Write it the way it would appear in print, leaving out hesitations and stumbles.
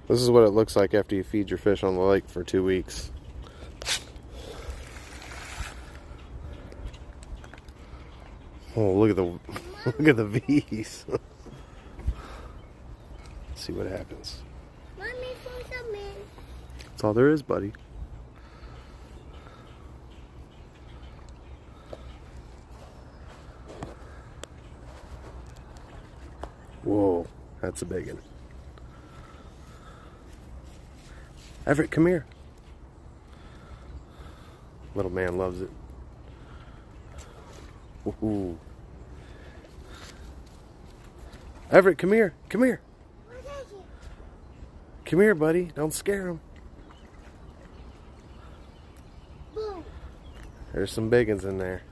This is what it looks like after you feed your fish on the lake for 2 weeks. Oh, look at the look at the V's. Let's see what happens. Mommy, for some in. That's all there is, buddy. Whoa, that's a big one. Everett, come here. Little man loves it. Ooh. Everett, come here. Come here. What is it? Come here, buddy. Don't scare him. Boom. There's some big ones in there.